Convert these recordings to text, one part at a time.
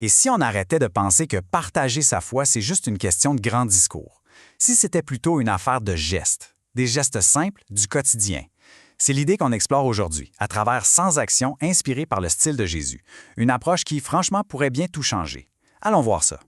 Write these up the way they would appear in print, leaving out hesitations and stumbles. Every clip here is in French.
Et si on arrêtait de penser que partager sa foi, c'est juste une question de grand discours? Si c'était plutôt une affaire de gestes, des gestes simples du quotidien? C'est l'idée qu'on explore aujourd'hui, à travers 100 actions inspirées par le style de Jésus. Une approche qui, franchement, pourrait bien tout changer. Allons voir ça.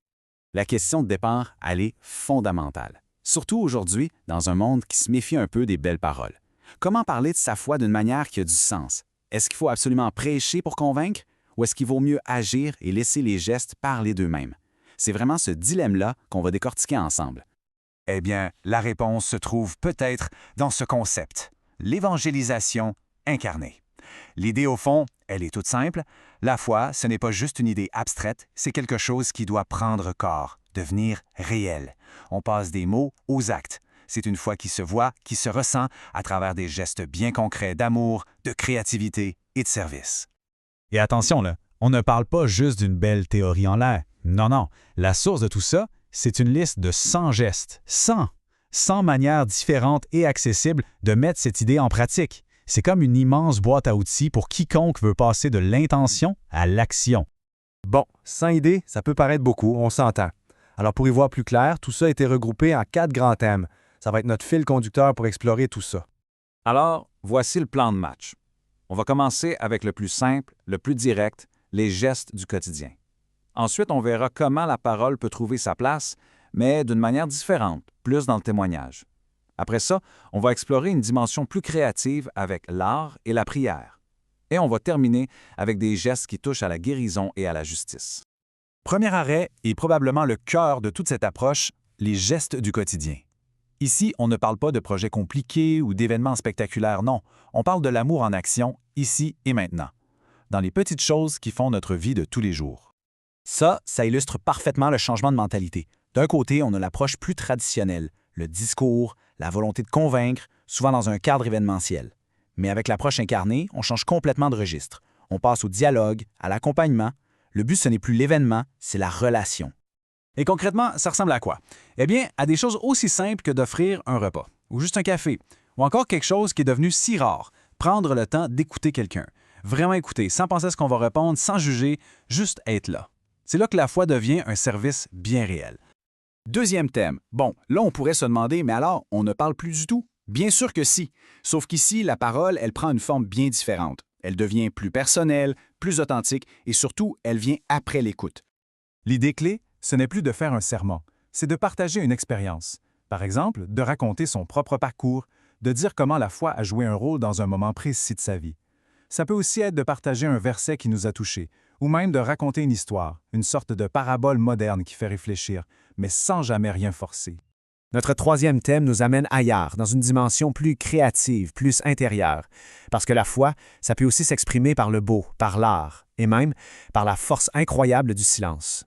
La question de départ, elle est fondamentale. Surtout aujourd'hui, dans un monde qui se méfie un peu des belles paroles. Comment parler de sa foi d'une manière qui a du sens? Est-ce qu'il faut absolument prêcher pour convaincre? Ou est-ce qu'il vaut mieux agir et laisser les gestes parler d'eux-mêmes? C'est vraiment ce dilemme-là qu'on va décortiquer ensemble. Eh bien, la réponse se trouve peut-être dans ce concept, l'évangélisation incarnée. L'idée, au fond, elle est toute simple. La foi, ce n'est pas juste une idée abstraite, c'est quelque chose qui doit prendre corps, devenir réel. On passe des mots aux actes. C'est une foi qui se voit, qui se ressent à travers des gestes bien concrets d'amour, de créativité et de service. Et attention, là, on ne parle pas juste d'une belle théorie en l'air. Non, non, la source de tout ça, c'est une liste de 100 gestes. 100 manières différentes et accessibles de mettre cette idée en pratique. C'est comme une immense boîte à outils pour quiconque veut passer de l'intention à l'action. Bon, 100 idées, ça peut paraître beaucoup, on s'entend. Alors pour y voir plus clair, tout ça a été regroupé en 4 grands thèmes. Ça va être notre fil conducteur pour explorer tout ça. Alors, voici le plan de match. On va commencer avec le plus simple, le plus direct, les gestes du quotidien. Ensuite, on verra comment la parole peut trouver sa place, mais d'une manière différente, plus dans le témoignage. Après ça, on va explorer une dimension plus créative avec l'art et la prière. Et on va terminer avec des gestes qui touchent à la guérison et à la justice. Premier arrêt, et probablement le cœur de toute cette approche, les gestes du quotidien. Ici, on ne parle pas de projets compliqués ou d'événements spectaculaires, non. On parle de l'amour en action, ici et maintenant, dans les petites choses qui font notre vie de tous les jours. Ça illustre parfaitement le changement de mentalité. D'un côté, on a l'approche plus traditionnelle, le discours, la volonté de convaincre, souvent dans un cadre événementiel. Mais avec l'approche incarnée, on change complètement de registre. On passe au dialogue, à l'accompagnement. Le but, ce n'est plus l'événement, c'est la relation. Et concrètement, ça ressemble à quoi? Eh bien, à des choses aussi simples que d'offrir un repas, ou juste un café, ou encore quelque chose qui est devenu si rare, prendre le temps d'écouter quelqu'un. Vraiment écouter, sans penser à ce qu'on va répondre, sans juger, juste être là. C'est là que la foi devient un service bien réel. Deuxième thème. Bon, là, on pourrait se demander, mais alors, on ne parle plus du tout? Bien sûr que si. Sauf qu'ici, la parole, elle prend une forme bien différente. Elle devient plus personnelle, plus authentique, et surtout, elle vient après l'écoute. L'idée clé, ce n'est plus de faire un sermon, c'est de partager une expérience. Par exemple, de raconter son propre parcours, de dire comment la foi a joué un rôle dans un moment précis de sa vie. Ça peut aussi être de partager un verset qui nous a touchés, ou même de raconter une histoire, une sorte de parabole moderne qui fait réfléchir, mais sans jamais rien forcer. Notre troisième thème nous amène ailleurs, dans une dimension plus créative, plus intérieure. Parce que la foi, ça peut aussi s'exprimer par le beau, par l'art, et même par la force incroyable du silence.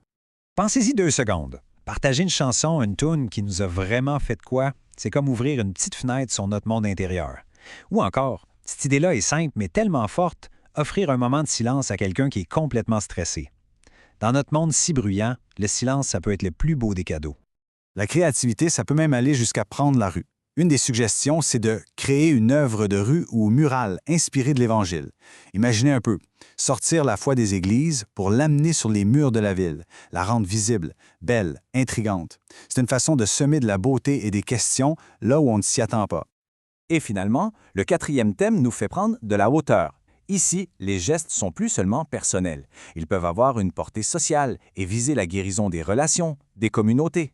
Pensez-y 2 secondes. Partager une chanson, une toune qui nous a vraiment fait de quoi, c'est comme ouvrir une petite fenêtre sur notre monde intérieur. Ou encore, cette idée-là est simple mais tellement forte, offrir un moment de silence à quelqu'un qui est complètement stressé. Dans notre monde si bruyant, le silence, ça peut être le plus beau des cadeaux. La créativité, ça peut même aller jusqu'à prendre la rue. Une des suggestions, c'est de créer une œuvre de rue ou murale inspirée de l'Évangile. Imaginez un peu, sortir la foi des églises pour l'amener sur les murs de la ville, la rendre visible, belle, intrigante. C'est une façon de semer de la beauté et des questions là où on ne s'y attend pas. Et finalement, le 4e thème nous fait prendre de la hauteur. Ici, les gestes sont plus seulement personnels. Ils peuvent avoir une portée sociale et viser la guérison des relations, des communautés.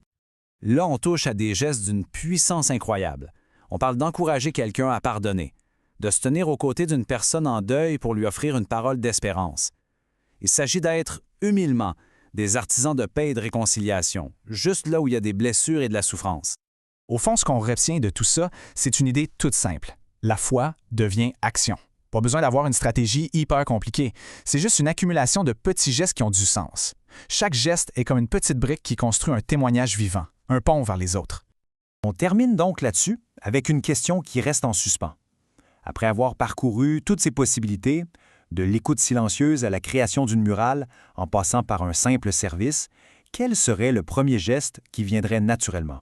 Là, on touche à des gestes d'une puissance incroyable. On parle d'encourager quelqu'un à pardonner, de se tenir aux côtés d'une personne en deuil pour lui offrir une parole d'espérance. Il s'agit d'être, humainement, des artisans de paix et de réconciliation, juste là où il y a des blessures et de la souffrance. Au fond, ce qu'on retient de tout ça, c'est une idée toute simple. La foi devient action. Pas besoin d'avoir une stratégie hyper compliquée. C'est juste une accumulation de petits gestes qui ont du sens. Chaque geste est comme une petite brique qui construit un témoignage vivant, un pont vers les autres. On termine donc là-dessus avec une question qui reste en suspens. Après avoir parcouru toutes ces possibilités, de l'écoute silencieuse à la création d'une murale, en passant par un simple service, quel serait le premier geste qui viendrait naturellement?